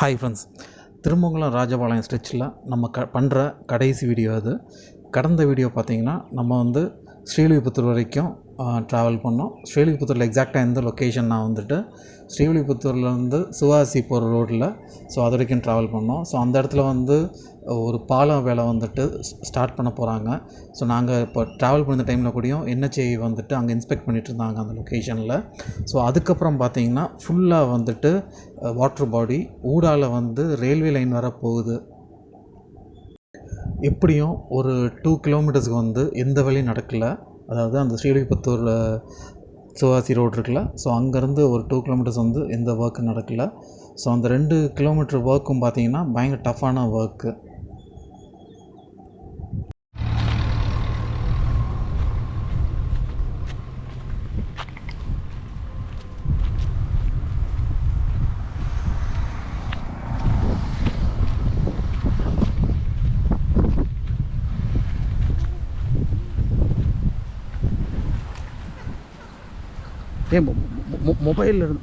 Hi friends, Thirumangalam Rajapalayam ஸ்ட்ரெச்சில் நம்ம பண்ணுற கடைசி வீடியோ அது. கடந்த வீடியோ பார்த்திங்கன்னா நம்ம வந்து ஸ்ரீவில்லிபுத்தூர் வரைக்கும் ட்ராவல் பண்ணோம். ஸ்ரீவில்லிபுத்தூரில் எக்ஸாக்டாக எந்த லொக்கேஷன் நான் வந்துட்டு ஸ்ரீவில்லிபுத்தூர்லேருந்து சிவாசி போகிற ரோட்டில் அது வரைக்கும் ட்ராவல் பண்ணோம். அந்த இடத்துல வந்து ஒரு பாலம் வேலை வந்துட்டு ஸ்டார்ட் பண்ண போகிறாங்க. நாங்கள் இப்போ ட்ராவல் பண்ண டைமில் கூடயும் NHAI வந்துட்டு அங்கே இன்ஸ்பெக்ட் பண்ணிகிட்டு இருந்தாங்க அந்த லொக்கேஷனில். அதுக்கப்புறம் பார்த்திங்கன்னா ஃபுல்லாக வந்துட்டு வாட்டர் பாடி ஊடால வந்து ரயில்வே லைன் வர போகுது. எப்படியும் ஒரு 2 கிலோமீட்டர்ஸ்க்கு வந்து எந்த வேலையும் நடக்கலை. அதாவது அந்த ஸ்ரீவில்லிபுத்தூர் சிவாசி ரோடு இருக்குல்ல, அங்கேருந்து ஒரு 2 கிலோமீட்டர்ஸ் வந்து எந்த ஒர்க்கும் நடக்கலை. அந்த 2 கிலோமீட்டர் ஒர்க்கும் பார்த்திங்கன்னா பயங்கர டஃப்பான ஒர்க்கு.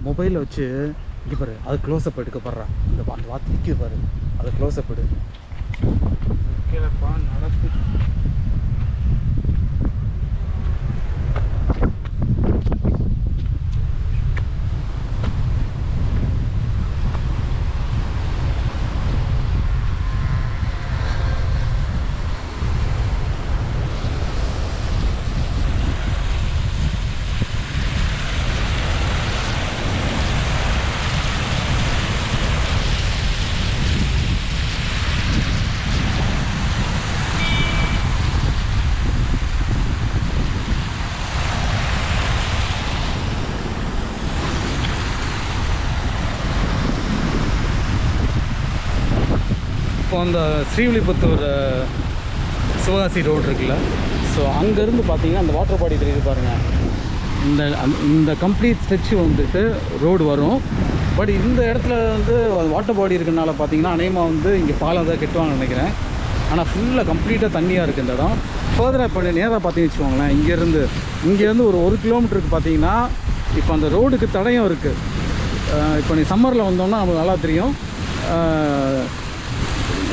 மொபைலில் வச்சு இங்கே பாரு, அது க்ளோஸ்அப் எடுக்கப்படுறா. அந்த வார்த்தை நிற்கிது பாரு, அது க்ளோஸ்அப் எடு. நடக்கு இப்போ அந்த ஸ்ரீவில்லிபுத்தூர் சிவகாசி ரோடு இருக்குல்ல, அங்கேருந்து பார்த்தீங்கன்னா அந்த வாட்டர் பாடி தெரியுது பாருங்கள். இந்த கம்ப்ளீட் ஸ்ட்ரெச்சு வந்துட்டு ரோடு வரும். பட் இந்த இடத்துல வந்து வாட்டர் பாடி இருக்கிறனால பார்த்தீங்கன்னா அநேகமாக வந்து இங்கே பாலம் தான் கெட்டுவாங்கன்னு நினைக்கிறேன். ஆனால் ஃபுல்லாக கம்ப்ளீட்டாக தண்ணியாக இருக்குது இந்த இடம். ஃபர்தராக இப்போ நேராக பார்த்தீங்கன்னு வச்சுக்கோங்களேன், இங்கேருந்து ஒரு 1 கிலோமீட்டருக்கு பார்த்தீங்கன்னா இப்போ அந்த ரோடுக்கு தடையும் இருக்குது. இப்போ நீ சம்மரில் வந்தோம்னா நமக்கு நல்லா தெரியும்,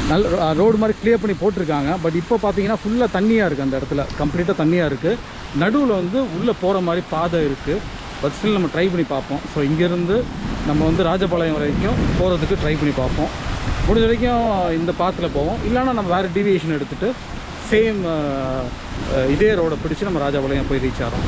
நல்ல ரோடு மாதிரி கிளியர் பண்ணி போட்டிருக்காங்க. பட் இப்போ பார்த்தீங்கன்னா ஃபுல்லாக தண்ணியாக இருக்குது, அந்த இடத்துல கம்ப்ளீட்டாக தண்ணியாக இருக்குது. நடுவில் வந்து உள்ளே போகிற மாதிரி பாதை இருக்குது. பட் ஸ்டில் நம்ம ட்ரை பண்ணி பார்ப்போம். இங்கேருந்து நம்ம வந்து ராஜபாளையம் வரைக்கும் போகிறதுக்கு ட்ரை பண்ணி பார்ப்போம். முடிஞ்ச வரைக்கும் இந்த பாத்தில் போவோம். இல்லைனா நம்ம வேறு டீவியேஷன் எடுத்துகிட்டு சேம் இதே ரோடை பிடிச்சி நம்ம ராஜபாளையம் போய் ரீச் ஆகிறோம்.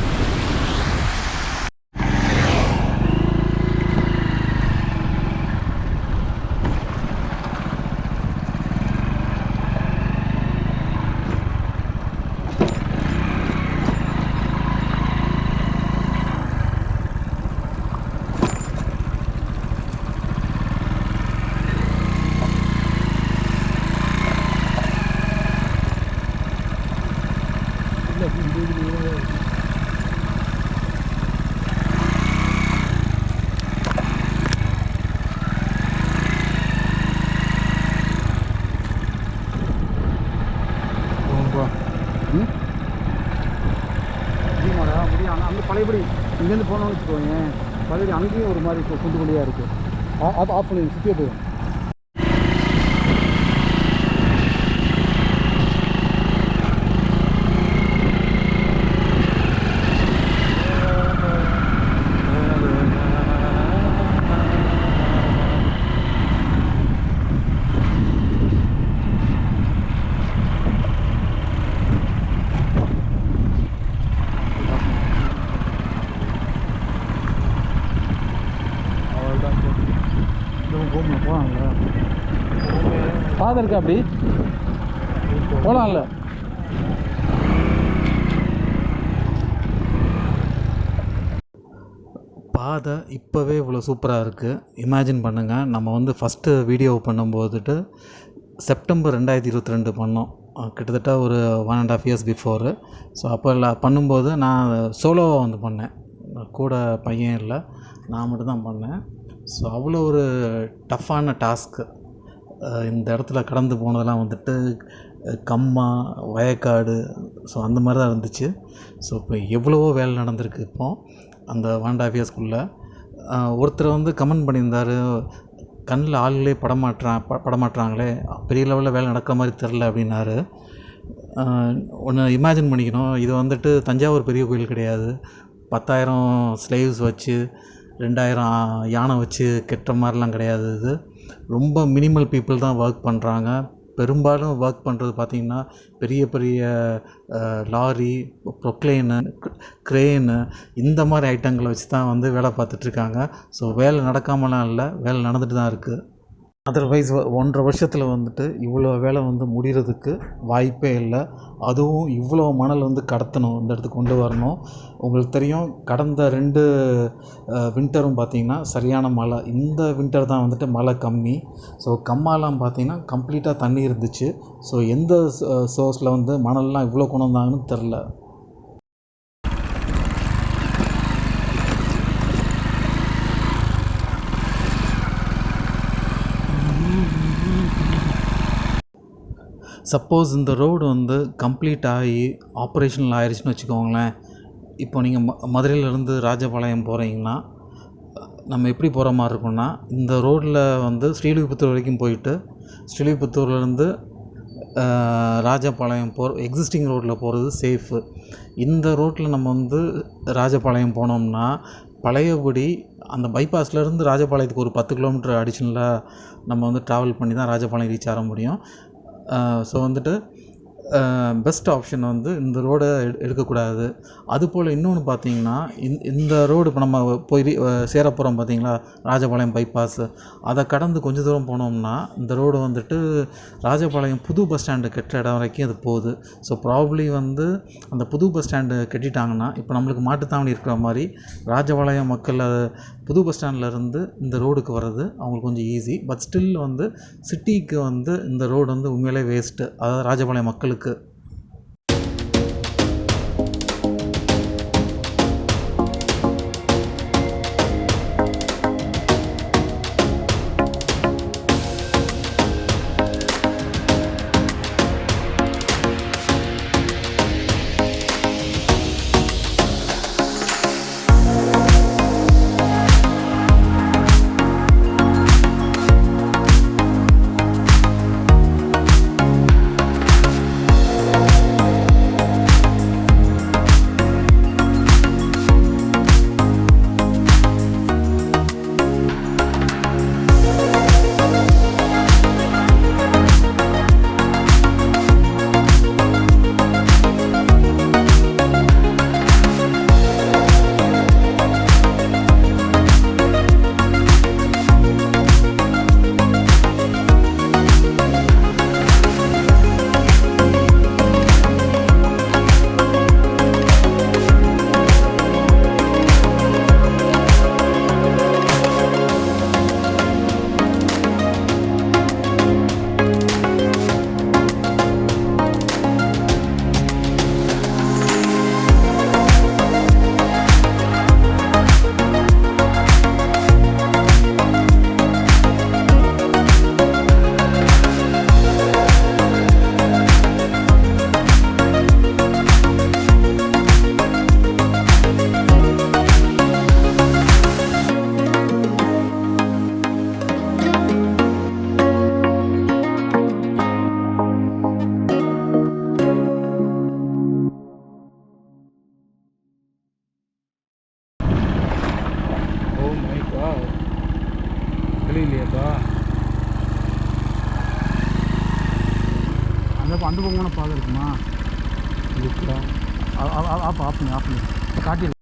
ஆனால் அந்த பழையபடி இங்கேருந்து போனோம்னு வச்சுக்கோங்க, பழையபடி அங்கேயும் ஒரு மாதிரி குண்டு குழியாக இருக்குது. ஆஃப் பண்ணி சுற்றியே போயிடும். பாதை இருக்கா? அப்படி போகலாம்ல. பாதை இப்போவே இவ்வளோ சூப்பராக இருக்குது. இமேஜின் பண்ணுங்கள், நம்ம வந்து ஃபஸ்ட்டு வீடியோ பண்ணும்போதுட்டு செப்டம்பர் 2022 பண்ணோம். கிட்டத்தட்ட ஒரு 1.5 இயர்ஸ் பிஃபோரு. அப்போ பண்ணும்போது நான் சோலோவாக வந்து பண்ணேன், கூட பையன் இல்லை, நான் மட்டும்தான் பண்ணேன். அவ்வளோ ஒரு டஃப்பான டாஸ்க்கு. இந்த இடத்துல கடந்து போனதெல்லாம் வந்துட்டு கம்மா, வயக்காடு, அந்த மாதிரி தான் இருந்துச்சு. இப்போ எவ்வளவோ வேலை நடந்திருக்கு இப்போது அந்த 1.5 இயர்ஸ்க்குள்ளே. ஒருத்தர் வந்து கமெண்ட் பண்ணியிருந்தார், கண்ணில் ஆளுகளே படமாட்டுறாங்களே, பெரிய லெவலில் வேலை நடக்கிற மாதிரி தெரில அப்படின்னாரு. ஒன்று இமேஜின் பண்ணிக்கணும், இது வந்துட்டு தஞ்சாவூர் பெரிய கோயில் கிடையாது. 10,000 ஸ்லேவ்ஸ் வச்சு 2,000 யானை வச்சு கெட்டுற மாதிரிலாம் கிடையாது. இது ரொம்ப மினிமல் பீப்புள் தான் ஒர்க் பண்ணுறாங்க. பெரும்பாலும் ஒர்க் பண்ணுறது பார்த்திங்கன்னா பெரிய பெரிய லாரி, ப்ரொக்ளைனு, க்ரேனு இந்த மாதிரி ஐட்டங்களை வச்சு தான் வந்து வேலை பார்த்துட்ருக்காங்க. ஸோ வேலை நடக்காமலாம் இல்லை, வேலை நடந்துட்டு தான் இருக்குது. அதர்வைஸ் 1.5 வருஷத்தில் வந்துட்டு இவ்வளோ வேலை வந்து முடிகிறதுக்கு வாய்ப்பே இல்லை. அதுவும் இவ்வளோ மணல் வந்து கடத்தணும், இந்த இடத்துக்கு கொண்டு வரணும். உங்களுக்கு தெரியும், கடந்த 2 வின்டரும் பார்த்திங்கன்னா சரியான மழை. இந்த வின்டர் தான் வந்துட்டு மழை கம்மி. ஸோ கம்மாலாம் பார்த்திங்கன்னா கம்ப்ளீட்டாக தண்ணி இருந்துச்சு. ஸோ எந்த சோர்ஸில் வந்து மணல்லாம் இவ்வளோ கொண்டு வந்தாங்கன்னு தெரில. சப்போஸ் இந்த ரோடு வந்து கம்ப்ளீட் ஆகி ஆப்ரேஷனல் ஆயிடுச்சுன்னு வச்சுக்கோங்களேன். இப்போ நீங்கள் மதுரையிலேருந்து ராஜபாளையம் போகிறீங்கன்னா நம்ம எப்படி போகிற மாதிரி இருக்குன்னா, இந்த ரோட்டில் வந்து ஸ்ரீவில்லிபுத்தூர் வரைக்கும் போயிட்டு ஸ்ரீவில்லிபுத்தூர்லேருந்து ராஜபாளையம் எக்ஸிஸ்டிங் ரோட்டில் போகிறது சேஃபு. இந்த ரோட்டில் நம்ம வந்து ராஜபாளையம் போனோம்னா பழையபடி அந்த பைபாஸ்லேருந்து ராஜபாளையத்துக்கு ஒரு 10 கிலோமீட்டர் அடிஷனலாக நம்ம வந்து ட்ராவல் பண்ணி தான் ராஜபாளையம் ரீச் ஆக முடியும். ஸோ வந்துட்டு பெஸ்ட் ஆப்ஷன் வந்து இந்த ரோடை எடுக்கக்கூடாது. அதுபோல் இன்னொன்று பார்த்தீங்கன்னா, இந்த ரோடு இப்போ நம்ம போய் சேர போகிறோம் பார்த்தீங்களா, ராஜபாளையம் பைபாஸ், அதை கடந்து கொஞ்சம் தூரம் போனோம்னா இந்த ரோடு வந்துட்டு ராஜபாளையம் புது பஸ் ஸ்டாண்டு கட்டுற இடம் வரைக்கும் அது போகுது. ஸோ ப்ராப்ளி வந்து அந்த புது பஸ் ஸ்டாண்டு கட்டிட்டாங்கன்னா, இப்போ நம்மளுக்கு மாட்டுத்தாவணி இருக்கிற மாதிரி ராஜபாளையம் மக்கள் புது பஸ் ஸ்டாண்ட்லேருந்து இந்த ரோடுக்கு வர்றது அவங்களுக்கு கொஞ்சம் ஈஸி. பட் ஸ்டில் வந்து சிட்டிக்கு வந்து இந்த ரோடு வந்து உண்மையிலே வேஸ்ட்டு, அதாவது ராஜபாளையம் மக்களுக்கு. இல்லையாப்பா அந்த பக்கமான பாதை இருக்குமா? இருக்குதா? ஆஃப் பண்ணி காட்டி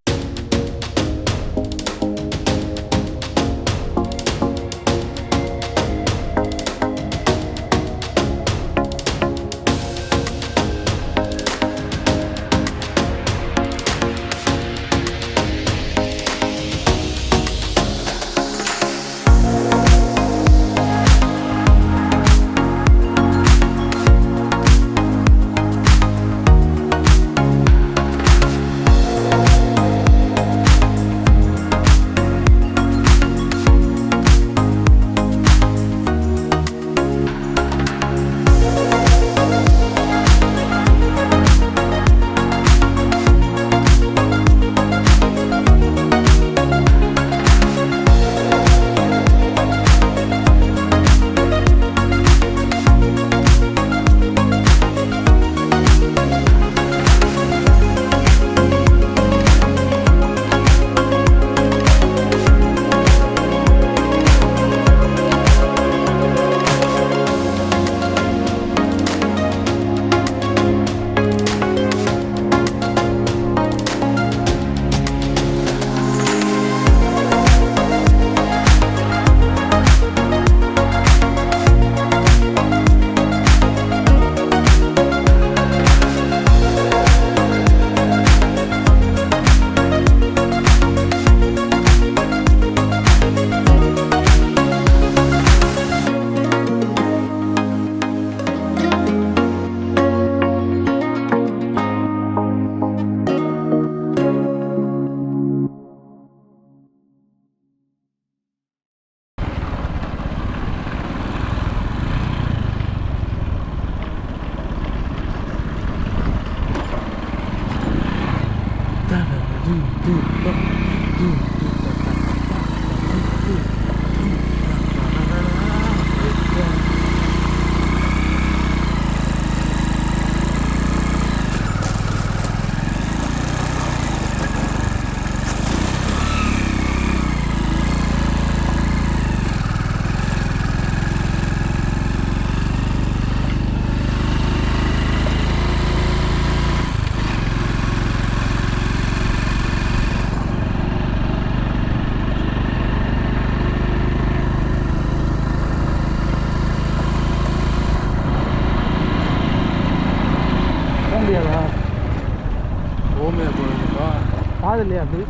இல்லையா அப்படி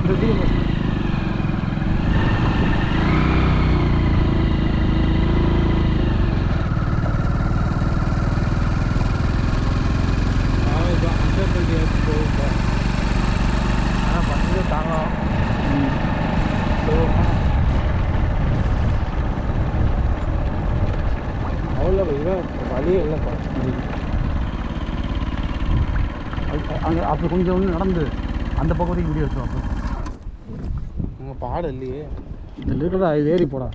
இந்த தாங்கலாம் அவ்வளோ வழியே இல்லைப்பா அங்கே அப்படி கொஞ்சம் ஒன்று நடந்து அந்த பக்கம் வரைக்கும் வீடியோ எடுத்தோம் அப்போ அங்கே பாடம் இல்லையே இதில் இருக்கிறதா இது ஏறி போடா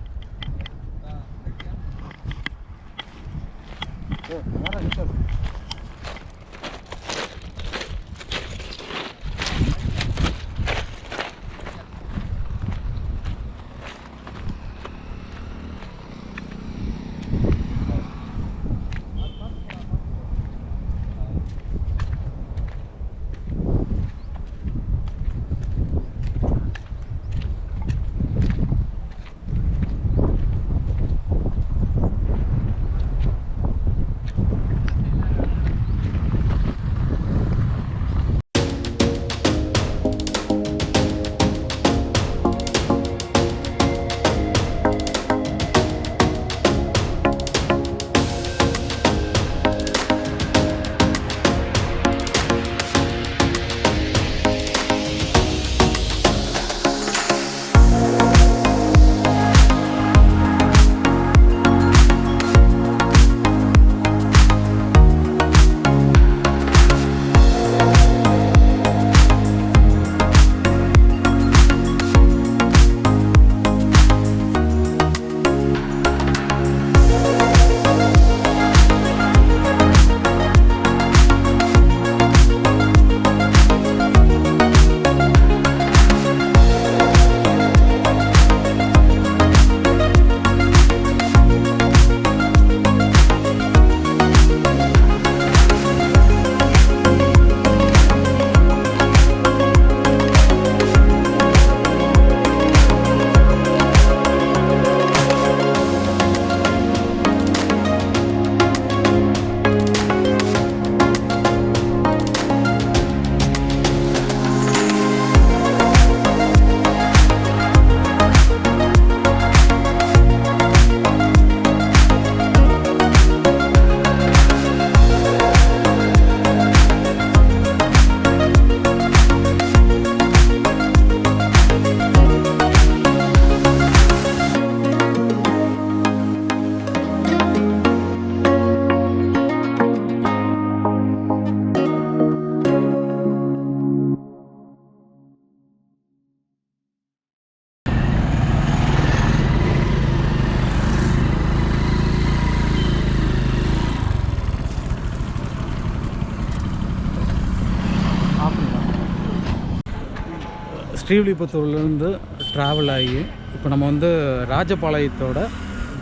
ஸ்ரீவில்லிபுத்தூர்லேருந்து ட்ராவல் ஆகி இப்போ நம்ம வந்து ராஜபாளையத்தோட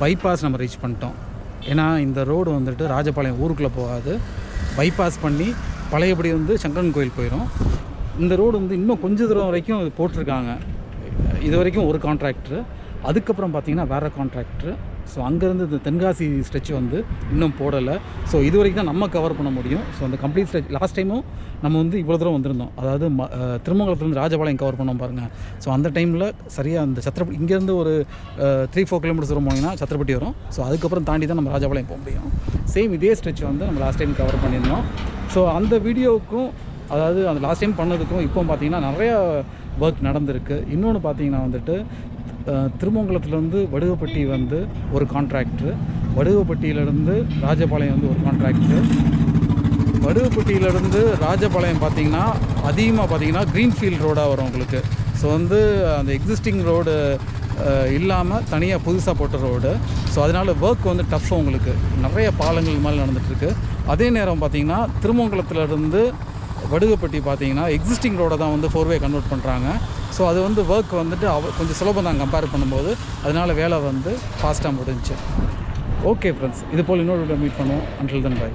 பைபாஸ் நம்ம ரீச் பண்ணிட்டோம். ஏன்னா இந்த ரோடு வந்துட்டு ராஜபாளையம் ஊருக்குள்ளே போகாது, பைபாஸ் பண்ணி பழையபடி வந்து சங்கரன் கோயில் போயிடும். இந்த ரோடு வந்து இன்னும் கொஞ்சம் தூரம் வரைக்கும் போட்டிருக்காங்க. இது வரைக்கும் ஒரு கான்ட்ராக்டரு, அதுக்கப்புறம் பார்த்திங்கன்னா வேறு கான்ட்ராக்டரு. ஸோ அங்கேருந்து இந்த தென்காசி ஸ்ட்ரெச் வந்து இன்னும் போடலை. ஸோ இது வரைக்கும் தான் நம்ம கவர் பண்ண முடியும். ஸோ அந்த கம்ப்ளீட் ஸ்ட்ரெச் லாஸ்ட் டைமும் நம்ம வந்து இவ்வளோ தூரம் வந்திருந்தோம். அதாவது திருமங்கலத்துலேருந்து ராஜபாளையம் கவர் பண்ணோம் பாருங்கள். ஸோ அந்த டைமில் சரியாக அந்த சத்திரப்பட்டி இங்கேருந்து ஒரு 3-4 கிலோமீட்டர்ஸ் வரும் போனீங்கன்னா சத்திரப்பட்டி வரும். ஸோ அதுக்கப்புறம் தாண்டி தான் நம்ம ராஜபாளையம் போக முடியும். சேம் இதே ஸ்ட்ரெச் வந்து நம்ம லாஸ்ட் டைம் கவர் பண்ணியிருந்தோம். ஸோ அந்த வீடியோவுக்கும் அதாவது அந்த லாஸ்ட் டைம் பண்ணதுக்கும் இப்போ பார்த்திங்கன்னா நிறையா ஒர்க் நடந்திருக்கு. இன்னொன்று பார்த்திங்கன்னா வந்துட்டு திருமங்கலத்துலேருந்து வடுகப்பட்டி வந்து ஒரு கான்ட்ராக்டரு, வடுகப்பட்டியிலேருந்து ராஜபாளையம் வந்து ஒரு கான்ட்ராக்டரு, வடுகுப்பட்டியிலேருந்து ராஜபாளையம் பார்த்திங்கன்னா அதிகமாக பார்த்திங்கன்னா க்ரீன்ஃபீல்ட் ரோடாக வரும் உங்களுக்கு. ஸோ வந்து அந்த எக்ஸிஸ்டிங் ரோடு இல்லாமல் தனியாக புதுசாக போட்ட ரோடு. ஸோ அதனால் ஒர்க் வந்து டஃப் உங்களுக்கு. நிறைய பாலங்கள் மாதிரி நடந்துகிட்ருக்கு. அதே நேரம் பார்த்திங்கன்னா திருமங்கலத்திலேருந்து வடுகுப்பட்டி பார்த்திங்கன்னா எக்ஸிஸ்டிங் ரோடை தான் வந்து 4-வே கன்வெர்ட் பண்ணுறாங்க. ஸோ அது வந்து ஒர்க் வந்துட்டு கொஞ்சம் சுலபம் தான் கம்பேர் பண்ணும்போது. அதனால் வேலை வந்து ஃபாஸ்ட்டாக முடிஞ்சிச்சு. ஓகே ஃப்ரெண்ட்ஸ், இது போல் இன்னொரு மீட் பண்ணுவோம். Until then by.